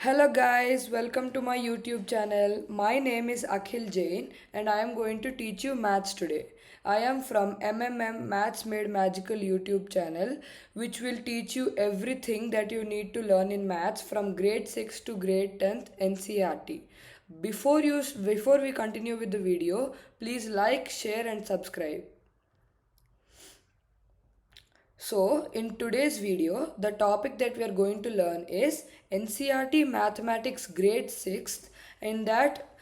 Hello guys, welcome to my YouTube channel. My name is Akhil Jain and I am going to teach you maths today. I am from Maths Made Magical YouTube channel, which will teach you everything that you need to learn in maths from grade 6 to grade 10th NCERT. Before we continue with the video, please like, share and subscribe. So, in today's video, the topic that we are going to learn is NCERT Mathematics Grade 6th. In that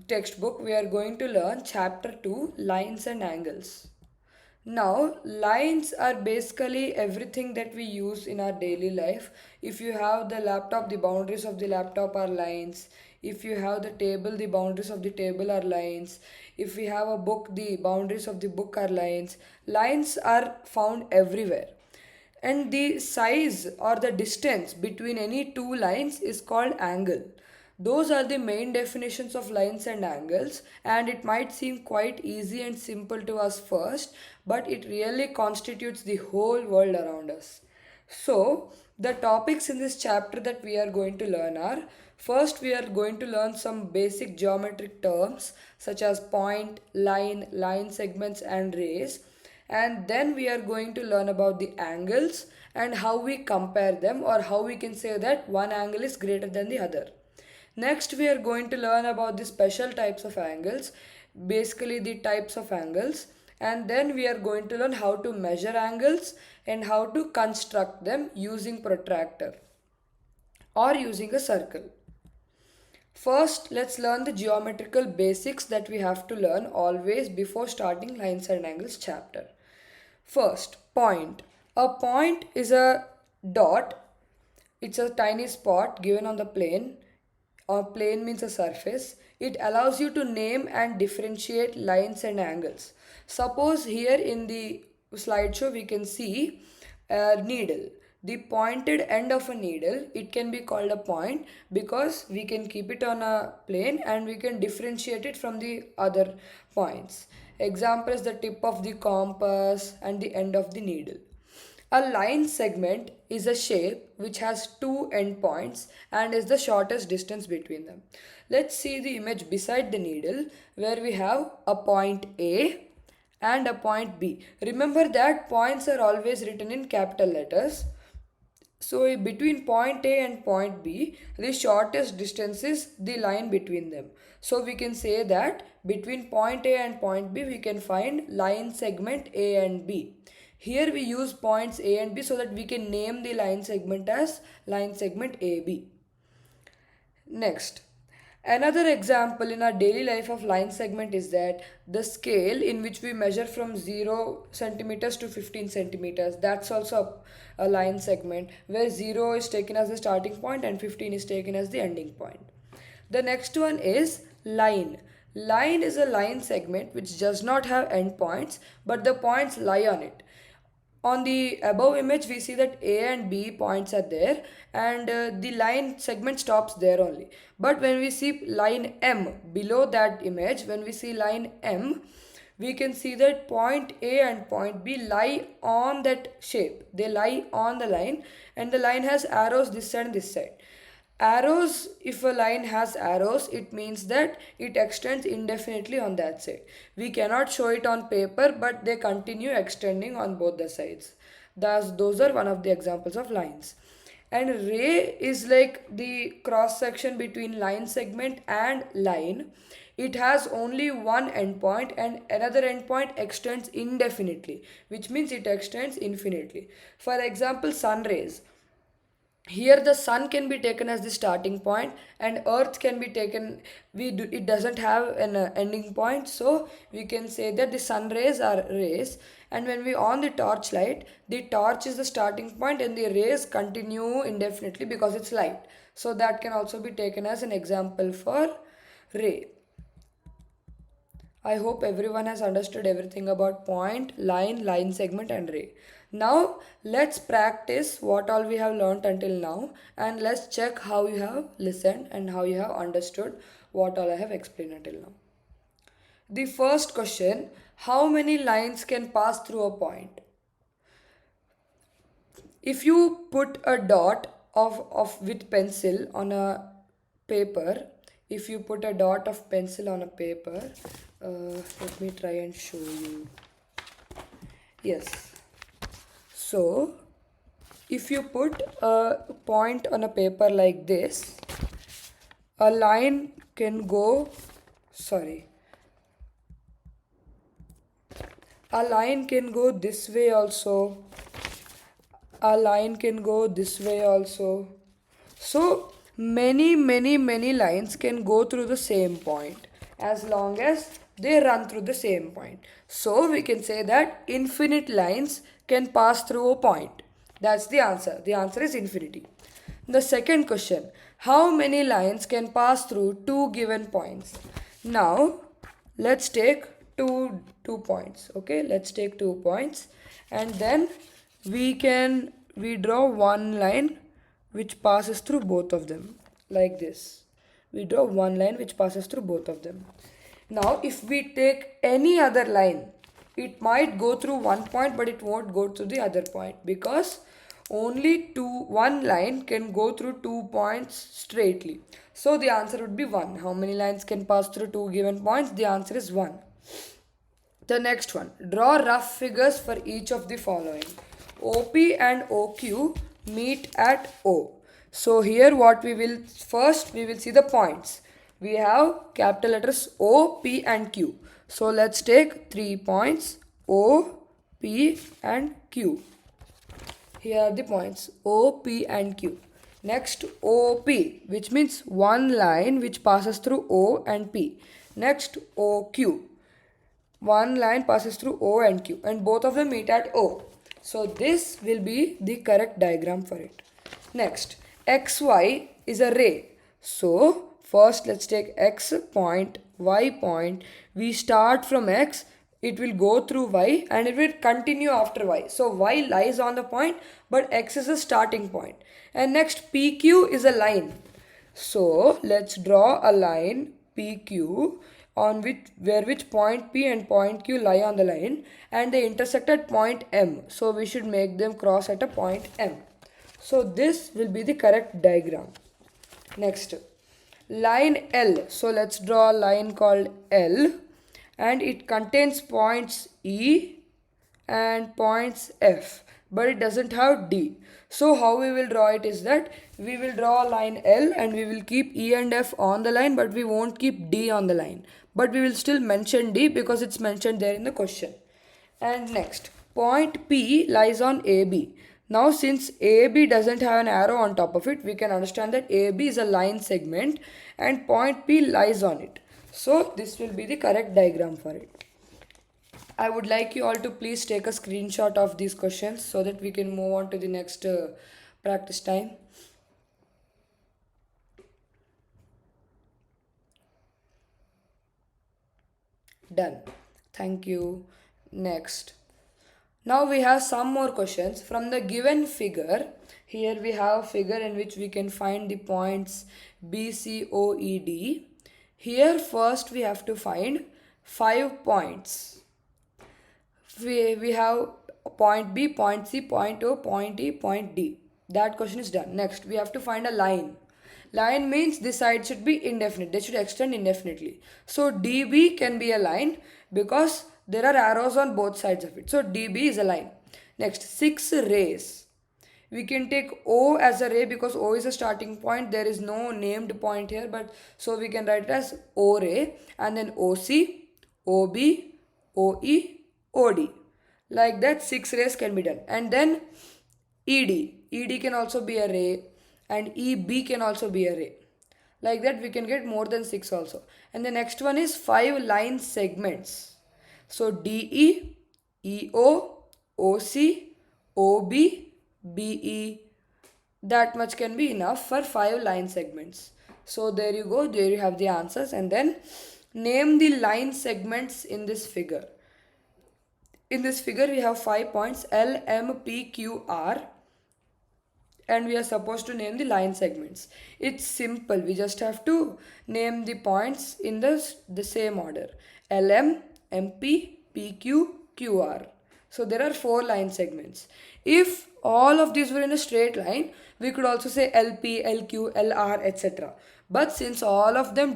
textbook, we are going to learn Chapter 2 Lines and Angles. Now, lines are basically everything that we use in our daily life. If you have the laptop, the boundaries of the laptop are lines. If you have the table, the boundaries of the table are lines. If we have a book, the boundaries of the book are lines. Lines are found everywhere. And the size or the distance between any two lines is called angle. Those are the main definitions of lines and angles, and it might seem quite easy and simple to us first, but it really constitutes the whole world around us. So, the topics in this chapter that we are going to learn are, first, we are going to learn some basic geometric terms such as point, line segments, and rays. And then we are going to learn about the angles and how we compare them, or how we can say that one angle is greater than the other. Next, we are going to learn about the special types of angles, basically the types of angles, and then we are going to learn how to measure angles and how to construct them using protractor or using a circle. First, let's learn the geometrical basics that we have to learn always before starting lines and angles chapter. First, point. A point is a dot. It's a tiny spot given on the plane. A plane means a surface. It allows you to name and differentiate lines and angles. Suppose here in the slideshow we can see a needle. The pointed end of a needle, it can be called a point because we can keep it on a plane and we can differentiate it from the other points. Example is the tip of the compass and the end of the needle. A line segment is a shape which has two endpoints and is the shortest distance between them. Let's see the image beside the needle where we have a point A and a point B. Remember that points are always written in capital letters. So between point A and point B, the shortest distance is the line between them. So we can say that between point A and point B, we can find line segment A and B. Here we use points A and B so that we can name the line segment as line segment AB. Next, another example in our daily life of line segment is that the scale in which we measure from 0 centimeters to 15 centimeters, that's also a line segment where 0 is taken as the starting point and 15 is taken as the ending point. The next one is line. Line is a line segment which does not have endpoints, but the points lie on it. On the above image we see that A and B points are there, and the line segment stops there only. But when we see line M below that image, when we see line M, we can see that point A and point B lie on that shape. They lie on the line, and the line has arrows this side and this side. Arrows, if a line has arrows, it means that it extends indefinitely on that side. We cannot show it on paper, but they continue extending on both the sides. Thus, those are one of the examples of lines. And ray is like the cross section between line segment and line. It has only one endpoint and another endpoint extends indefinitely, which means it extends infinitely. For example, sun rays. Here the sun can be taken as the starting point and earth can be taken, it doesn't have an ending point, so we can say that the sun rays are rays, and when we on the torch light, the torch is the starting point and the rays continue indefinitely because it's light, so that can also be taken as an example for ray. I hope everyone has understood everything about point, line segment and ray. Now let's practice what all we have learnt until now, and let's check how you have listened and how you have understood what all I have explained until now. The first question, how many lines can pass through a point? If you put a dot of with pencil on a paper, if you put a dot of pencil on a paper, let me try and show you. Yes, so if you put a point on a paper like this, a line can go, sorry, a line can go this way also, a line can go this way also. So many lines can go through the same point as long as they run through the same point. So we can say that infinite lines can pass through a point. That's the answer. The answer is infinity. The second question, how many lines can pass through two given points? Now let's take two points. Okay, let's take 2 points, and then we draw one line which passes through both of them like this. We draw one line which passes through both of them. Now if we take any other line, it might go through one point but it won't go to the other point, because only one line can go through 2 points straightly. So the answer would be 1. How many lines can pass through two given points? The answer is 1. The next one, draw rough figures for each of the following. OP and OQ meet at O. So here what we will see the points. We have capital letters O, P and Q. So let's take 3 points, O, P and Q. Here are the points O, P and Q. Next OP, which means one line which passes through O and P. Next OQ, one line passes through O and Q, and both of them meet at O. So this will be the correct diagram for it. Next, XY is a ray. So first let's take X point, Y point. We start from X, it will go through Y and it will continue after Y. So Y lies on the point, but X is a starting point. And next PQ is a line. So let's draw a line PQ on which point P and point Q lie on the line, and they intersect at point M. So we should make them cross at a point M. So this will be the correct diagram. Next, line L. So let's draw a line called L, and it contains points E and points F, but it doesn't have D. So how we will draw it is that we will draw a line L and we will keep E and F on the line, but we won't keep D on the line. But we will still mention D because it's mentioned there in the question. And next, point P lies on AB. Now since AB doesn't have an arrow on top of it, we can understand that AB is a line segment and point P lies on it. So this will be the correct diagram for it. I would like you all to please take a screenshot of these questions so that we can move on to the next practice time. Done. Thank you. Next. Now we have some more questions from the given figure. Here we have a figure in which we can find the points B, C, O, E, D. Here first we have to find 5 points. We have point B, point C, point O, point E, point D. That question is done. Next, we have to find a line. Line means this side should be indefinite. They should extend indefinitely. So DB can be a line because there are arrows on both sides of it. So DB is a line. Next, 6 rays. We can take O as a ray because O is a starting point. There is no named point here, but so we can write it as O ray, and then OC, OB, OE, OD. Like that 6 rays can be done. And then ED. ED can also be a ray, and EB can also be a ray. Like that we can get more than 6 also. And the next one is 5 line segments. So DE, EO, OC, OB, BE. That much can be enough for 5 line segments. So there you go. There you have the answers. And then name the line segments in this figure. In this figure we have 5 points L, M, P, Q, R, and we are supposed to name the line segments. It's simple. We just have to name the points in the same order. LM, MP, PQ, QR. So there are 4 line segments. If all of these were in a straight line, we could also say LP, LQ, LR, etc. But since all of them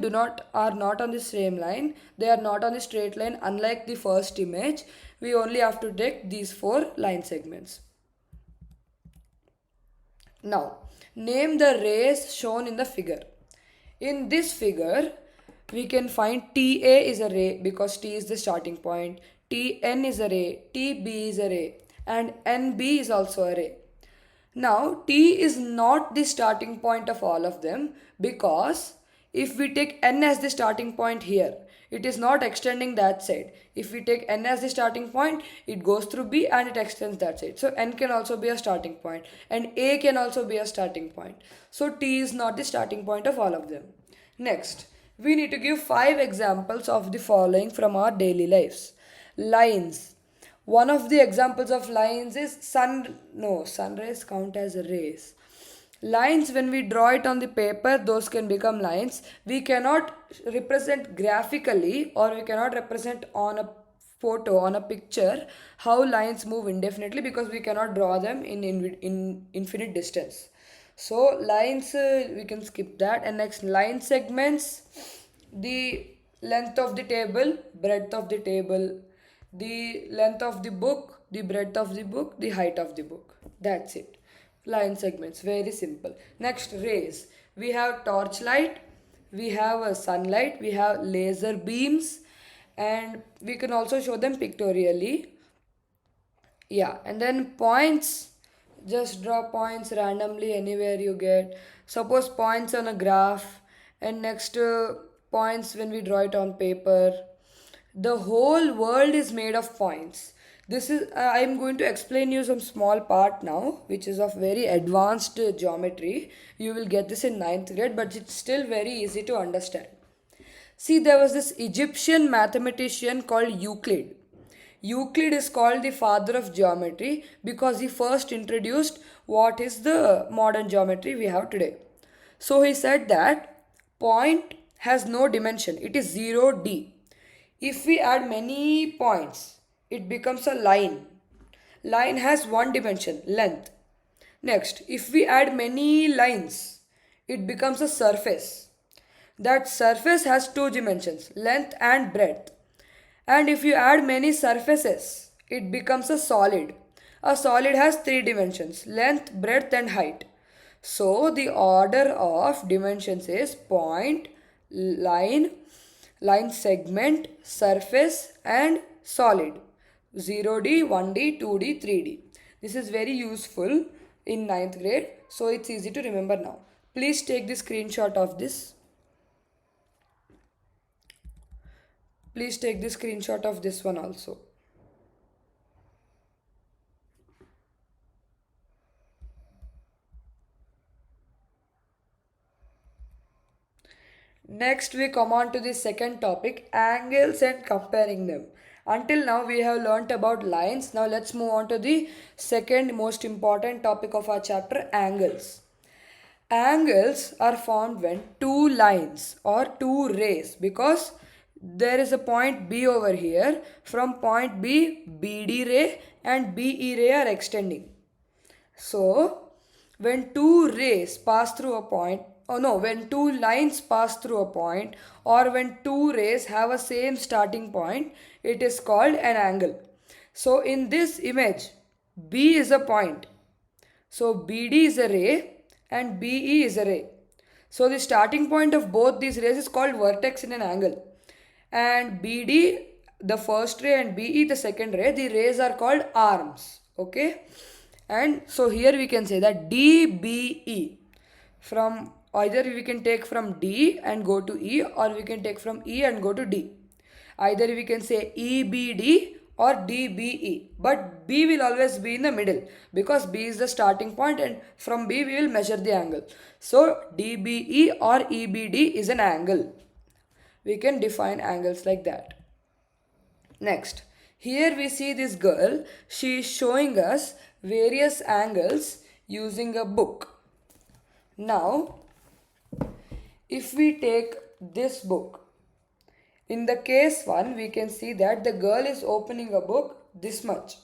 are not on the same line, they are not on the straight line, unlike the first image, we only have to take these 4 line segments. Now, name the rays shown in the figure. In this figure, we can find TA is a ray because T is the starting point, TN is a ray, TB is a ray, and NB is also a ray. Now, T is not the starting point of all of them because if we take N as the starting point here, it is not extending that side. If we take N as the starting point, it goes through B and it extends that side. So N can also be a starting point and A can also be a starting point. So T is not the starting point of all of them. Next, we need to give 5 examples of the following from our daily lives. Lines. One of the examples of lines is sunrays count as rays. Lines, when we draw it on the paper, those can become lines. We cannot represent graphically or we cannot represent on a photo, on a picture, how lines move indefinitely because we cannot draw them in infinite distance. So lines, we can skip that. And next, line segments, the length of the table, breadth of the table, the length of the book, the breadth of the book, the height of the book. That's it. Line segments, very simple. Next, rays. We have torchlight, we have a sunlight, we have laser beams, and we can also show them pictorially. Yeah, and then points, just draw points randomly anywhere you get. Suppose points on a graph, and next points when we draw it on paper. The whole world is made of points. This is I am going to explain you some small part now, which is of very advanced geometry. You will get this in ninth grade, but it's still very easy to understand. See, there was this Egyptian mathematician called Euclid. Euclid is called the father of geometry because he first introduced what is the modern geometry we have today. So he said that point has no dimension, it is 0D. If we add many points, it becomes a line. Line has one dimension, length. Next, if we add many lines, it becomes a surface. That surface has 2 dimensions, length and breadth. And if you add many surfaces, it becomes a solid. A solid has 3 dimensions, length, breadth and height. So the order of dimensions is point, line, line segment, surface and solid. 0D, 1D, 2D, 3D. This is very useful in ninth grade, so it's easy to remember now. Please take the screenshot of this. Please take the screenshot of this one also. Next, we come on to the second topic, angles and comparing them. Until now, we have learnt about lines. Now, let's move on to the second most important topic of our chapter, angles. Angles are formed when 2 lines or 2 rays, because there is a point B over here. From point B, BD ray and BE ray are extending. So, when 2 rays pass through a point, when 2 lines pass through a point, or when 2 rays have a same starting point, it is called an angle. So, in this image, B is a point. So, BD is a ray and BE is a ray. So, the starting point of both these rays is called vertex in an angle. And BD, the first ray, and BE, the second ray, the rays are called arms. Okay. And so here we can say that DBE, from either we can take from D and go to E, or we can take from E and go to D. Either we can say EBD or DBE, but B will always be in the middle because B is the starting point and from B we will measure the angle. So DBE or EBD is an angle. We can define angles like that. Next, here we see this girl. She is showing us various angles using a book. Now, if we take this book, in the case 1, we can see that the girl is opening a book this much.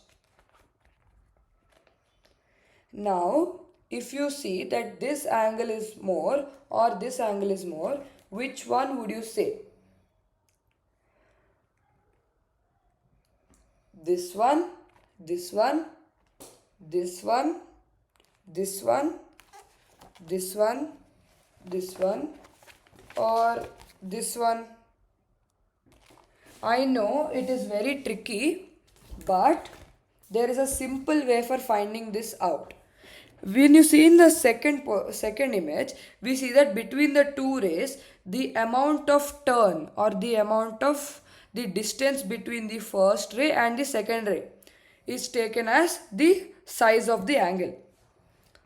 Now, if you see that this angle is more or this angle is more, which one would you say? This one, this one, this one, this one, this one, this one, or this one? I know it is very tricky, but there is a simple way for finding this out. When you see in the second image, we see that between the two rays, the amount of turn or the amount of the distance between the first ray and the second ray is taken as the size of the angle.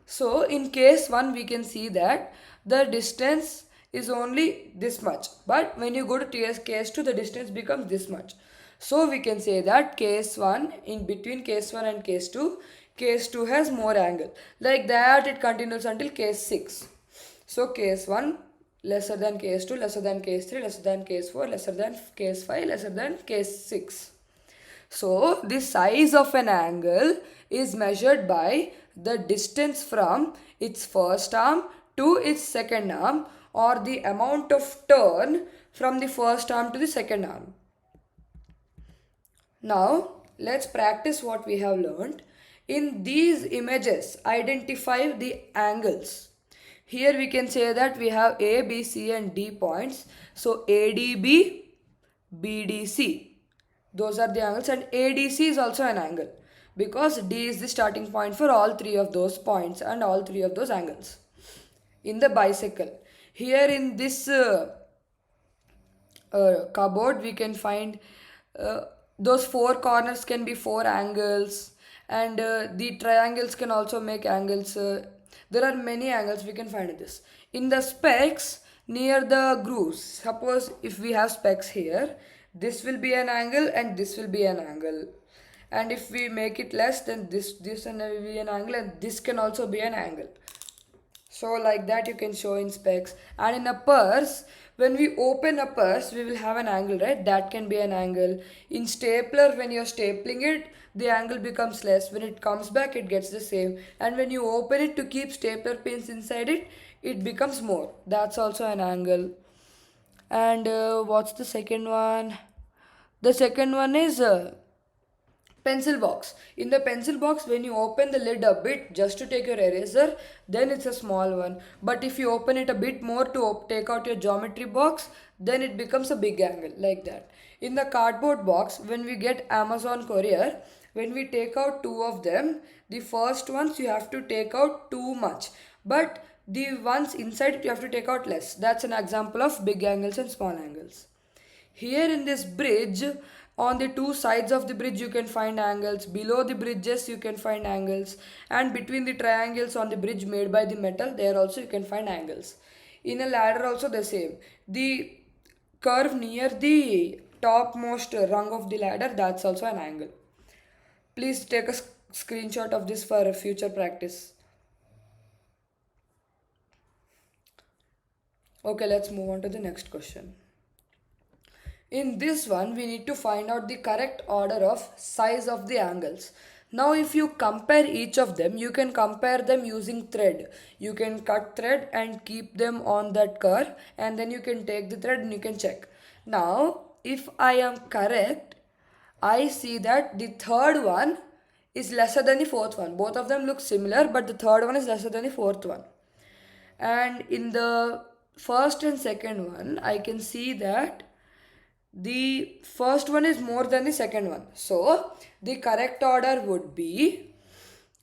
So in case 1 we can see that the distance is only this much, but when you go to case 2 the distance becomes this much. So we can say that case 1, in between case 1 and case 2 has more angle. Like that it continues until case 6. So case 1 lesser than case 2, lesser than case 3, lesser than case 4, lesser than case 5, lesser than case 6. So the size of an angle is measured by the distance from its first arm to its second arm, or the amount of turn from the first arm to the second arm. Now let's practice what we have learned. In these images, identify the angles. Here we can say that we have A, B, C and D points. So ADB, BDC. Those are the angles, and ADC is also an angle because D is the starting point for all three of those points and all three of those angles in the bicycle. Here in this cupboard we can find those four corners can be four angles, and the triangles can also make angles. There are many angles we can find in this. In the specs near the grooves, suppose if we have specs here, this will be an angle and this will be an angle, and if we make it less, then this and will be an angle, and this can also be an angle. So like that you can show in specs. And in a purse, when we open a purse we will have an angle, right? That can be an angle. In stapler, when you're stapling it, the angle becomes less. When it comes back it gets the same, and when you open it to keep stapler pins inside it, it becomes more. That's also an angle. And what's the second one? The second one is pencil box. In the pencil box, when you open the lid a bit just to take your eraser, then it's a small one. But if you open it a bit more to take out your geometry box, then it becomes a big angle, like that. In the cardboard box, when we get Amazon courier, when we take out two of them, the first ones you have to take out too much, but the ones inside it you have to take out less. That's an example of big angles and small angles. Here in this bridge, on the two sides of the bridge you can find angles, below the bridges you can find angles, and between the triangles on the bridge made by the metal, there also you can find angles. In a ladder also the same. The curve near the topmost rung of the ladder, that's also an angle. Please take a screenshot of this for future practice. Okay, let's move on to the next question. In this one, we need to find out the correct order of size of the angles. Now, if you compare each of them, you can compare them using thread. You can cut thread and keep them on that curve, and then you can take the thread and you can check. Now, if I am correct, I see that the third one is lesser than the fourth one. Both of them look similar, but the third one is lesser than the fourth one. And in the first and second one, I can see that the first one is more than the second one. So the correct order would be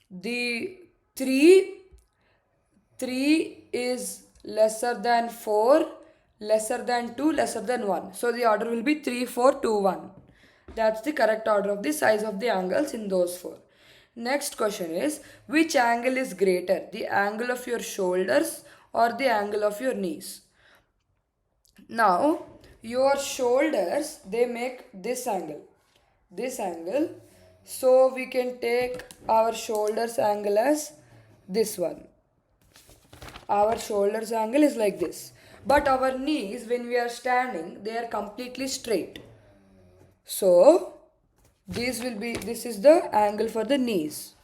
the 3 is lesser than 4, lesser than 2, lesser than 1. So the order will be 3, 4, 2, 1. That's the correct order of the size of the angles in those four. Next question is, which angle is greater, the angle of your shoulders or the angle of your knees? Now your shoulders, they make this angle, so we can take our shoulders angle as this one. Our shoulders angle is like this, but our knees, when we are standing, they are completely straight. So this is the angle for the knees.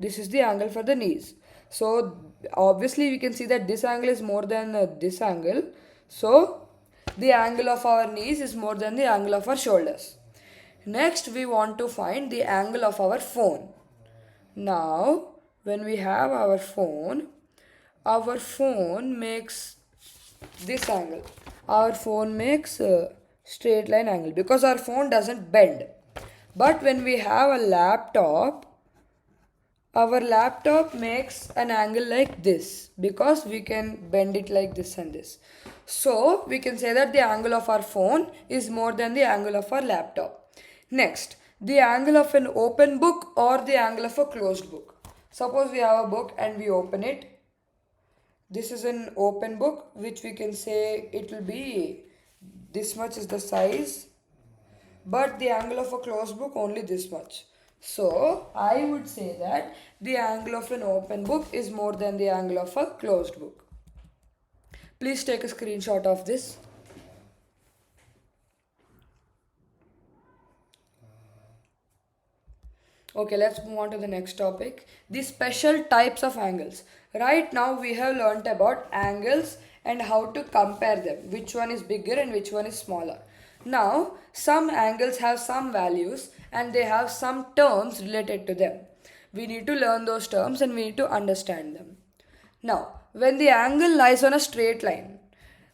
This is the angle for the knees. So obviously we can see that this angle is more than this angle. So the angle of our knees is more than the angle of our shoulders. Next we want to find the angle of our phone. Now when we have our phone makes this angle. Our phone makes a straight line angle because our phone doesn't bend. But when we have a laptop, our laptop makes an angle like this because we can bend it like this and this. So we can say that the angle of our phone is more than the angle of our laptop. Next, the angle of an open book or the angle of a closed book. Suppose we have a book and we open it. This is an open book, which we can say it will be this much is the size, but the angle of a closed book only this much. So I would say that the angle of an open book is more than the angle of a closed book. Please take a screenshot of this. Okay, let's move on to the next topic. The special types of angles. Right now we have learnt about angles and how to compare them. Which one is bigger and which one is smaller. Now, some angles have some values and they have some terms related to them. We need to learn those terms and we need to understand them. Now, when the angle lies on a straight line,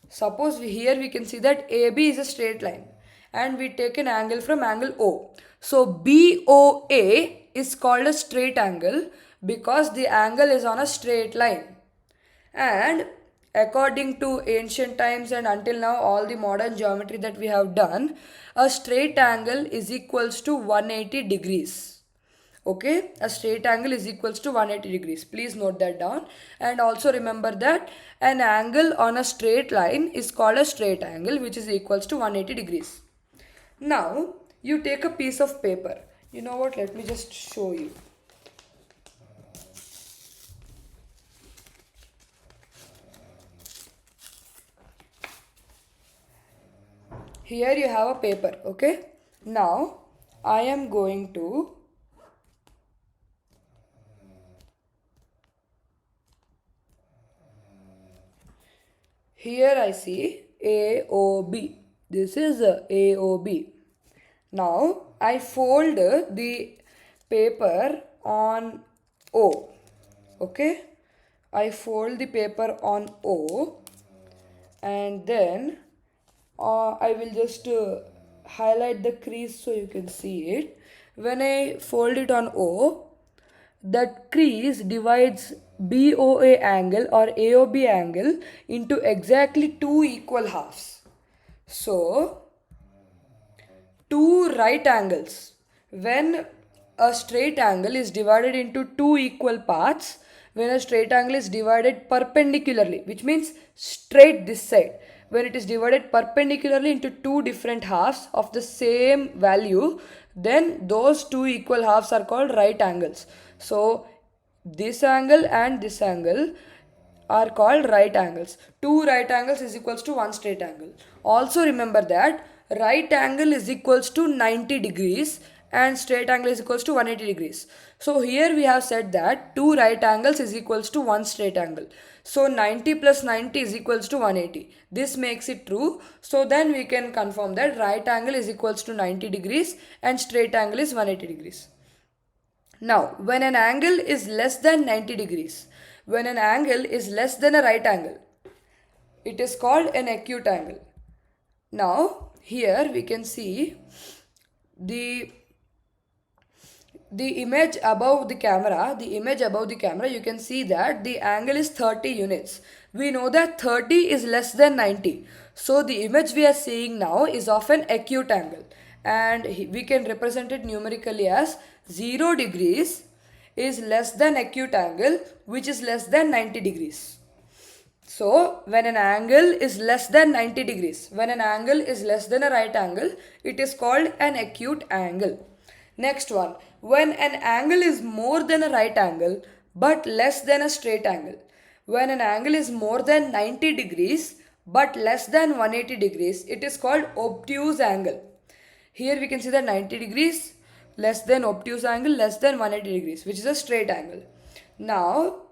suppose here we can see that AB is a straight line and we take an angle from angle O. So BOA is called a straight angle because the angle is on a straight line. And according to ancient times and until now all the modern geometry that we have done, a straight angle is equals to 180 degrees. Okay, a straight angle is equals to 180 degrees. Please note that down. And also remember that an angle on a straight line is called a straight angle, which is equals to 180 degrees. Now, you take a piece of paper. You know what? Let me just show you. Here you have a paper, okay? Now, I am going to here I see AOB. This is AOB. Now I fold the paper on O. Okay? I fold the paper on O and then I will just highlight the crease so you can see it. When I fold it on O, that crease divides BOA angle or AOB angle into exactly two equal halves. So, two right angles. When a straight angle is divided into two equal parts, when a straight angle is divided perpendicularly, which means straight this side, when it is divided perpendicularly into two different halves of the same value, then those two equal halves are called right angles. So this angle and this angle are called right angles. Two right angles is equals to one straight angle. Also remember that right angle is equals to 90 degrees and straight angle is equals to 180 degrees. So here we have said that two right angles is equals to one straight angle. So 90 plus 90 is equals to 180. This makes it true. So then we can confirm that right angle is equals to 90 degrees and straight angle is 180 degrees. Now, when an angle is less than 90 degrees, when an angle is less than a right angle, it is called an acute angle. Now, here we can see the image above the camera, you can see that the angle is 30 units. We know that 30 is less than 90. So the image we are seeing now is of an acute angle. And we can represent it numerically as 0 degrees is less than acute angle, which is less than 90 degrees. So, when an angle is less than 90 degrees, when an angle is less than a right angle, it is called an acute angle. Next one, when an angle is more than a right angle but less than a straight angle. When an angle is more than 90 degrees but less than 180 degrees, it is called obtuse angle. Here we can see that 90 degrees less than obtuse angle less than 180 degrees, which is a straight angle. Now,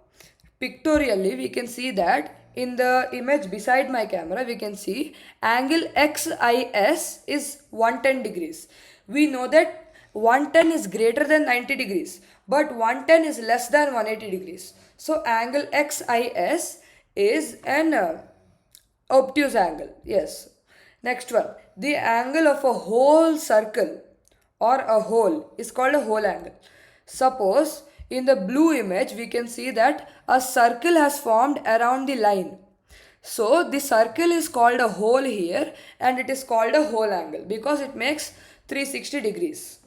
pictorially, we can see that in the image beside my camera, we can see angle XIS is 110 degrees. We know that 110 is greater than 90 degrees, but 110 is less than 180 degrees. So, angle XIS is an obtuse angle. Yes. Next one. The angle of a whole circle or a hole is called a whole angle. Suppose in the blue image we can see that a circle has formed around the line. So the circle is called a hole here and it is called a whole angle because it makes 360 degrees.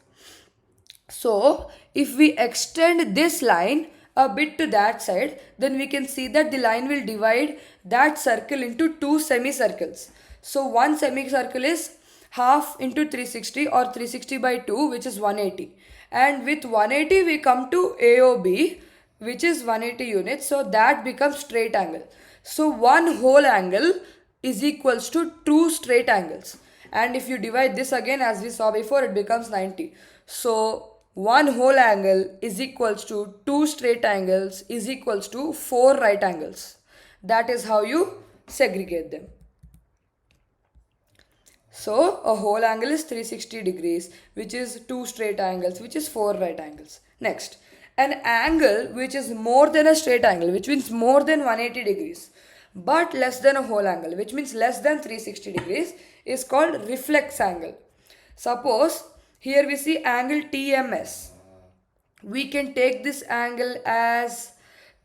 So if we extend this line a bit to that side, then we can see that the line will divide that circle into two semicircles. So one semicircle is half into 360 or 360 by 2, which is 180. And with 180 we come to AOB, which is 180 units. So that becomes straight angle. So one whole angle is equals to two straight angles. And if you divide this again as we saw before, it becomes 90. So one whole angle is equals to two straight angles is equals to four right angles. That is how you segregate them. So a whole angle is 360 degrees, which is two straight angles, which is four right angles. Next, an angle which is more than a straight angle, which means more than 180 degrees, but less than a whole angle, which means less than 360 degrees, is called reflex angle. Suppose here we see angle TMS. We can take this angle as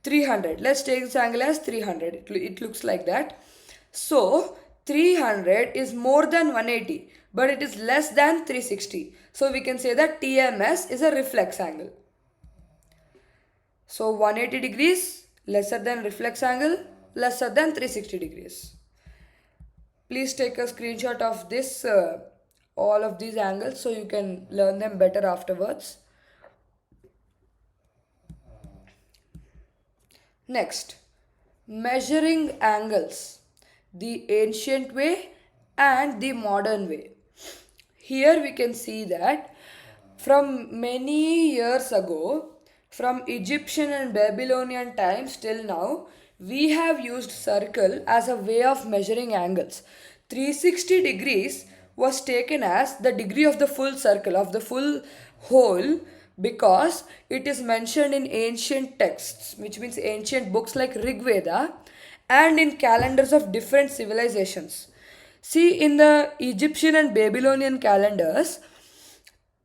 300. Let's take this angle as 300. It looks like that. So 300 is more than 180, but it is less than 360. So we can say that TMS is a reflex angle. So 180 degrees lesser than reflex angle, lesser than 360 degrees. Please take a screenshot of this all of these angles so you can learn them better afterwards. Next, measuring angles, the ancient way and the modern way. Here we can see that from many years ago, from Egyptian and Babylonian times till now, we have used circle as a way of measuring angles. 360 degrees was taken as the degree of the full circle, of the full whole, because it is mentioned in ancient texts, which means ancient books like Rig Veda, and in calendars of different civilizations. See, in the Egyptian and Babylonian calendars,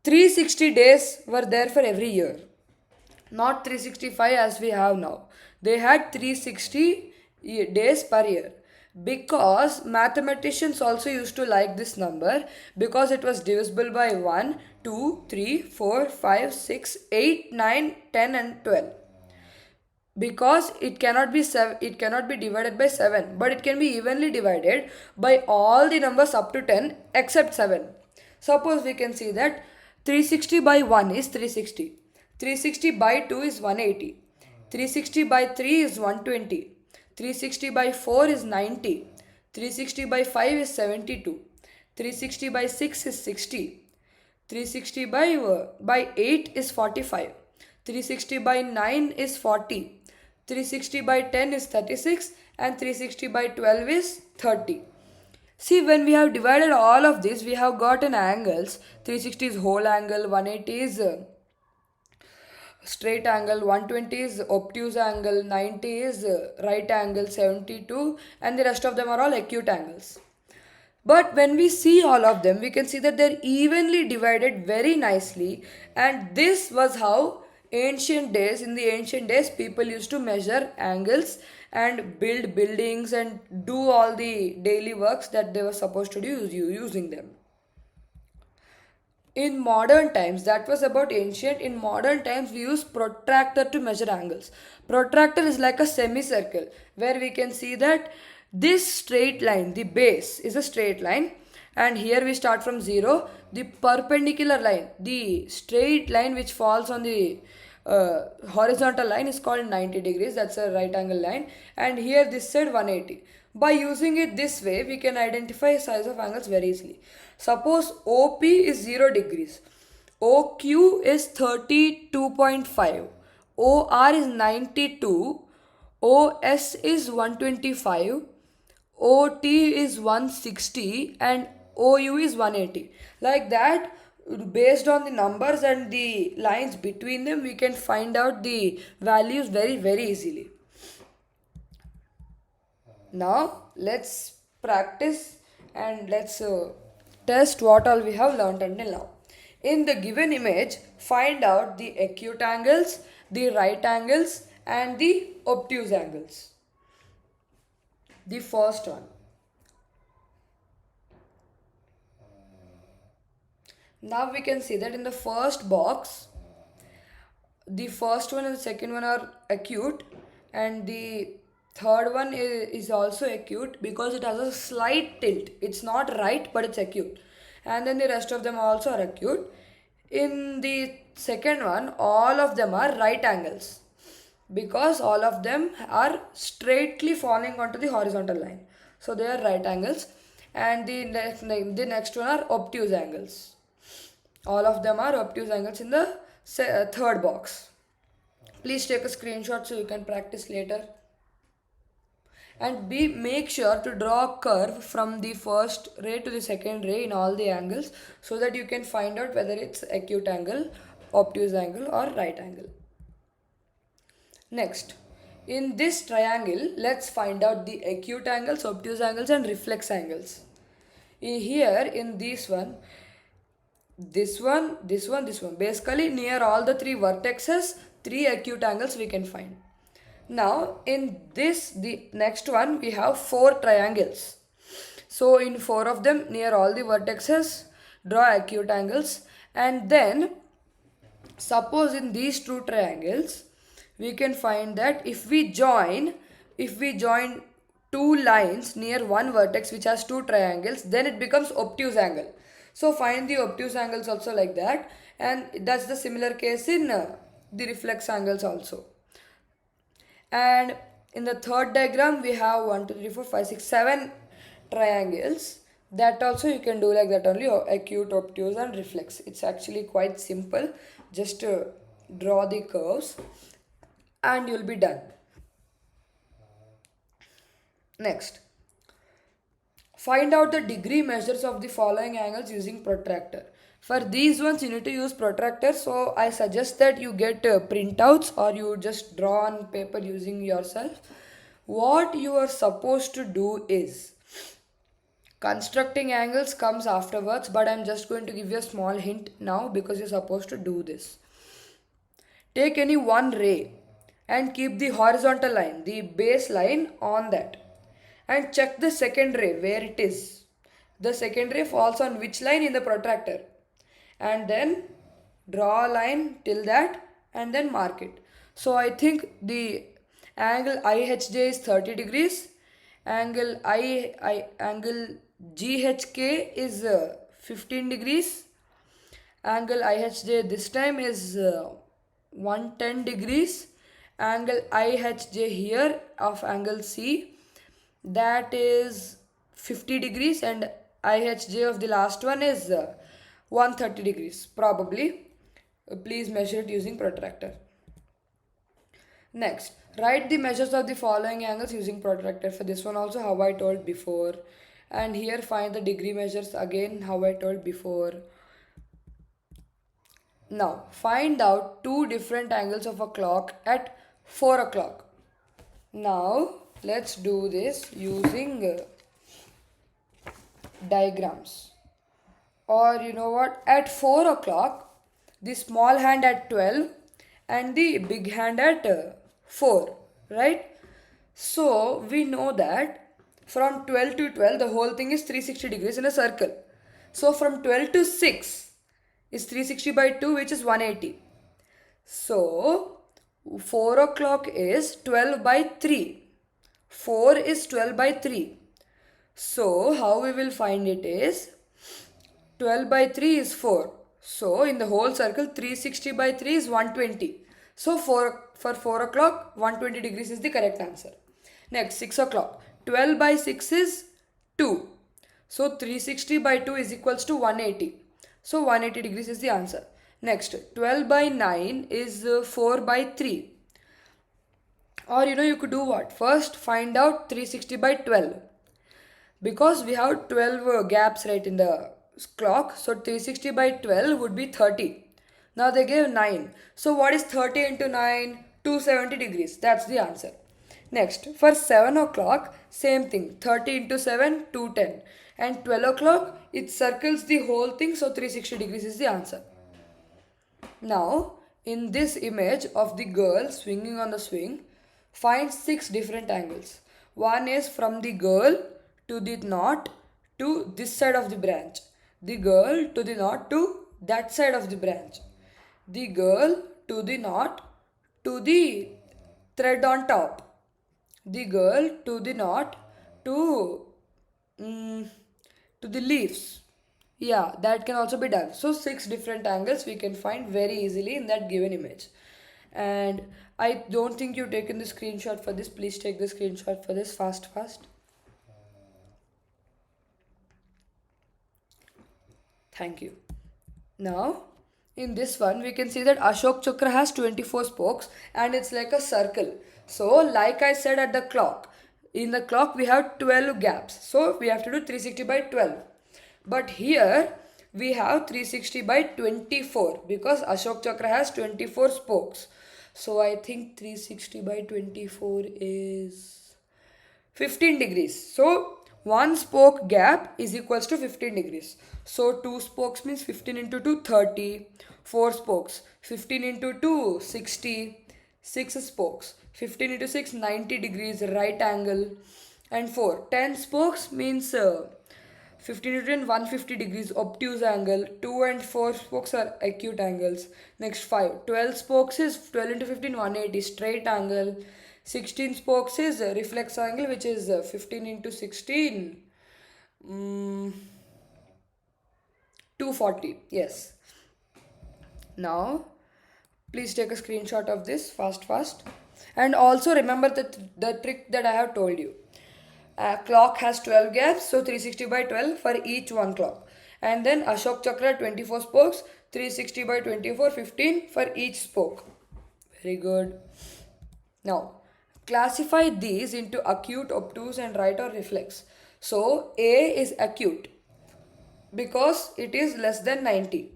360 days were there for every year, not 365 as we have now. They had 360 days per year, because mathematicians also used to like this number because it was divisible by 1, 2, 3, 4, 5, 6, 8, 9, 10 and 12. Because it cannot be divided by 7, but it can be evenly divided by all the numbers up to 10 except 7. Suppose we can see that 360 by 1 is 360, 360 by 2 is 180, 360 by 3 is 120, 360 by 4 is 90, 360 by 5 is 72, 360 by 6 is 60, 360 by 8 is 45, 360 by 9 is 40, 360 by 10 is 36, and 360 by 12 is 30. See, when we have divided all of this, we have gotten angles. 360 is whole angle, 180 is straight angle, 120 is obtuse angle, 90 is right angle, 72, and the rest of them are all acute angles. But when we see all of them, we can see that they're evenly divided very nicely, and this was how in the ancient days people used to measure angles and build buildings and do all the daily works that they were supposed to do using them. In modern times, that was about ancient. In modern times, we use protractor to measure angles. Protractor is like a semicircle where we can see that this straight line, the base is a straight line, and here we start from 0. The perpendicular line, the straight line which falls on the horizontal line is called 90 degrees. That's a right angle line, and here this side 180. By using it this way, we can identify size of angles very easily. Suppose OP is 0 degrees. OQ is 32.5, OR is 92, OS is 125, OT is 160, and OU is 180. Like that, based on the numbers and the lines between them, we can find out the values very, very easily. Now, let's practice and let's test what all we have learned until now. In the given image, find out the acute angles, the right angles, and the obtuse angles. The first one. Now we can see that in the first box, the first one and the second one are acute, and the third one is also acute because it has a slight tilt. It's not right, but it's acute. And then the rest of them also are acute. In the second one, all of them are right angles because all of them are straightly falling onto the horizontal line. So they are right angles. And the next one are obtuse angles. All of them are obtuse angles in the third box. Please take a screenshot so you can practice later. And make sure to draw a curve from the first ray to the second ray in all the angles so that you can find out whether it's acute angle, obtuse angle, or right angle. Next, in this triangle, let's find out the acute angles, obtuse angles, and reflex angles. Here in this one, this one, this one, this one. Basically, near all the three vertexes, three acute angles we can find. Now, in this, the next one, we have four triangles. So, in four of them, near all the vertexes, draw acute angles. And then, suppose in these two triangles, we can find that if we join two lines near one vertex which has two triangles, then it becomes obtuse angle. So find the obtuse angles also like that, and that's the similar case in the reflex angles also. And in the third diagram we have 1 2 3 4 5 6 7 triangles. That also you can do like that only, acute, obtuse, and reflex. It's actually quite simple. Just draw the curves and you'll be done. Next, find out the degree measures of the following angles using protractor. For these ones you need to use protractor, so I suggest that you get printouts or you just draw on paper using yourself. What you are supposed to do is, constructing angles comes afterwards, but I'm just going to give you a small hint now because you're supposed to do this. Take any one ray and keep the horizontal line, the base line, on that. And check the second ray where it is. The second ray falls on which line in the protractor. And then draw a line till that and then mark it. So I think the angle IHJ is 30 degrees. Angle GHK is 15 degrees. Angle IHJ this time is 110 degrees. Angle IHJ here of angle C, that is 50 degrees, and IHJ of the last one is 130 degrees probably. Please measure it using protractor. Next, write the measures of the following angles using protractor. For this one also how I told before, and here find the degree measures again how I told before. Now find out two different angles of a clock at 4 o'clock. Now let's do this using diagrams. Or you know what, at 4 o'clock, the small hand at 12 and the big hand at 4, right? So we know that from 12 to 12 the whole thing is 360 degrees in a circle. So from 12 to 6 is 360 by 2, which is 180. So 4 o'clock is 12 by 3. 4 is 12 by 3. So how we will find it is 12 by 3 is 4. So in the whole circle 360 by 3 is 120. So for 4 o'clock 120 degrees is the correct answer. Next, 6 o'clock. 12 by 6 is 2. So 360 by 2 is equals to 180. So 180 degrees is the answer. Next, 12 by 9 is 4 by 3. Or you could do what? First, find out 360 by 12. Because we have 12 gaps right in the clock, so 360 by 12 would be 30. Now they gave 9. So what is 30 into 9? 270 degrees. That's the answer. Next, for 7 o'clock, same thing. 30 into 7, 210. And 12 o'clock, it circles the whole thing, so 360 degrees is the answer. Now, in this image of the girl swinging on the swing, find 6 different angles. One is from the girl to the knot to this side of the branch. The girl to the knot to that side of the branch. The girl to the knot to the thread on top. The girl to the knot to the leaves. Yeah, that can also be done. So 6 different angles we can find very easily in that given image. And I don't think you've taken the screenshot for this. Please take the screenshot for this fast. Thank you. Now, in this one, we can see that Ashok Chakra has 24 spokes and it's like a circle. So, like I said at the clock, in the clock we have 12 gaps. So, we have to do 360 by 12. But here, we have 360 by 24 because Ashok Chakra has 24 spokes. So, I think 360 by 24 is 15 degrees. So, one spoke gap is equals to 15 degrees. So 2 spokes means 15 into 2, 30. 4 spokes, 15 into 2, 60. 6 spokes, 15 into 6, 90 degrees, right angle. And 4, 10 spokes means 15 into 10, 150 degrees, obtuse angle. 2 and 4 spokes are acute angles. Next 5, 12 spokes is 12 into 15, 180, straight angle. 16 spokes is reflex angle, which is 15 into 16, 240. Yes. Now, please take a screenshot of this fast. And also remember the trick that I have told you. A clock has 12 gaps, so 360 by 12 for each one clock. And then Ashok Chakra 24 spokes, 360 by 24, 15 for each spoke. Very good. Now, classify these into acute, obtuse and right or reflex. So, A is acute because it is less than 90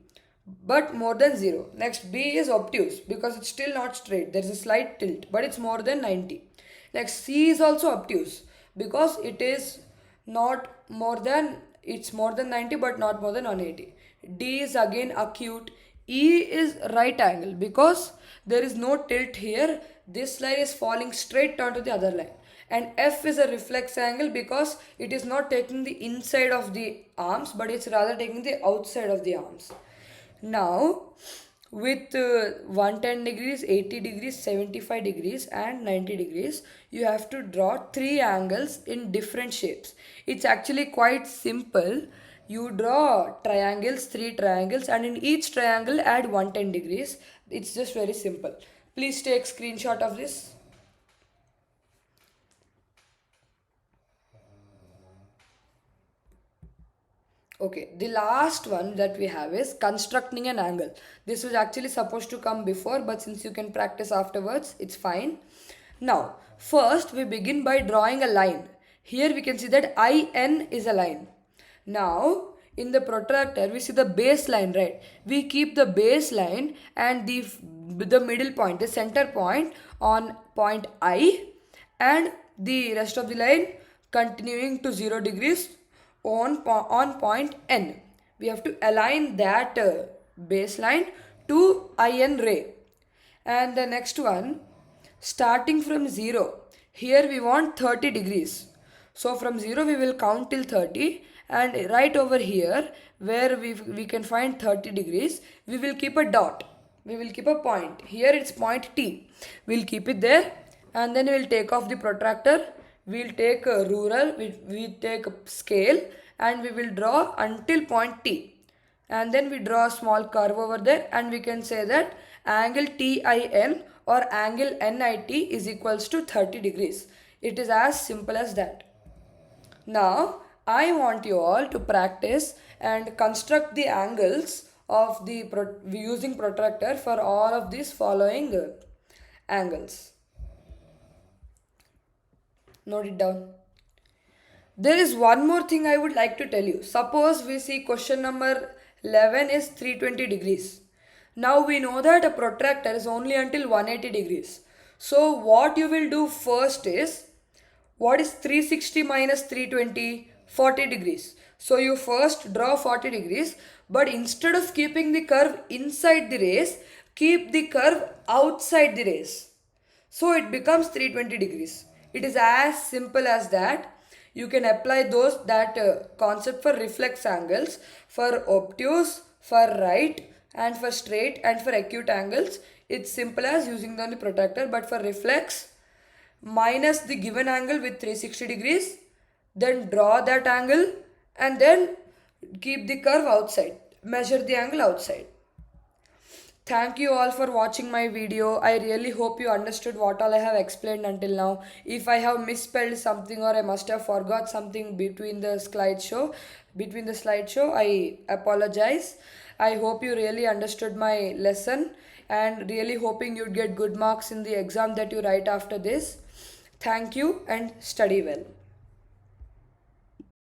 but more than 0. Next, B is obtuse because it's still not straight. There is a slight tilt but it's more than 90. Next, C is also obtuse because it is not more than, it's more than 90 but not more than 180. D is again acute. E is right angle because there is no tilt here. This line is falling straight onto the other line. And F is a reflex angle because it is not taking the inside of the arms but it's rather taking the outside of the arms. Now, with 110 degrees, 80 degrees, 75 degrees and 90 degrees, you have to draw 3 angles in different shapes. It's actually quite simple. You draw triangles, 3 triangles, and in each triangle add 110 degrees. It's just very simple. Please take screenshot of this. Okay, the last one that we have is constructing an angle. This was actually supposed to come before, but since you can practice afterwards, it's fine. Now, first we begin by drawing a line. Here we can see that IN is a line. Now, in the protractor, we see the baseline, right? We keep the baseline and the middle point, the center point on point I, and the rest of the line continuing to 0 degrees on point N. We have to align that baseline to IN ray. And the next one, starting from 0, here we want 30 degrees. So from 0 we will count till 30, and right over here where we can find 30 degrees, we will keep a dot. We will keep a point. Here it's point T. We'll keep it there, and then we'll take off the protractor. We'll take a ruler, we take a scale, and we will draw until point T. And then we draw a small curve over there, and we can say that angle TIN or angle NIT is equals to 30 degrees. It is as simple as that. Now, I want you all to practice and construct the angles of the using protractor for all of these following angles. Note it down. There is one more thing I would like to tell you. Suppose we see question number 11 is 320 degrees. Now we know that a protractor is only until 180 degrees. So what you will do first is, what is 360 minus 320? 40 degrees. So you first draw 40 degrees, but instead of keeping the curve inside the rays, keep the curve outside the rays. So it becomes 320 degrees. It is as simple as that. You can apply that concept for reflex angles, for obtuse, for right, and for straight, and for acute angles. It's simple as using the protractor, but for reflex, minus the given angle with 360 degrees, then draw that angle, and then keep the curve outside. Measure the angle outside. Thank you all for watching my video. I really hope you understood what all I have explained until now. If I have misspelled something or I must have forgot something between the slideshow, I apologize. I hope you really understood my lesson and really hoping you'd get good marks in the exam that you write after this. Thank you and study well.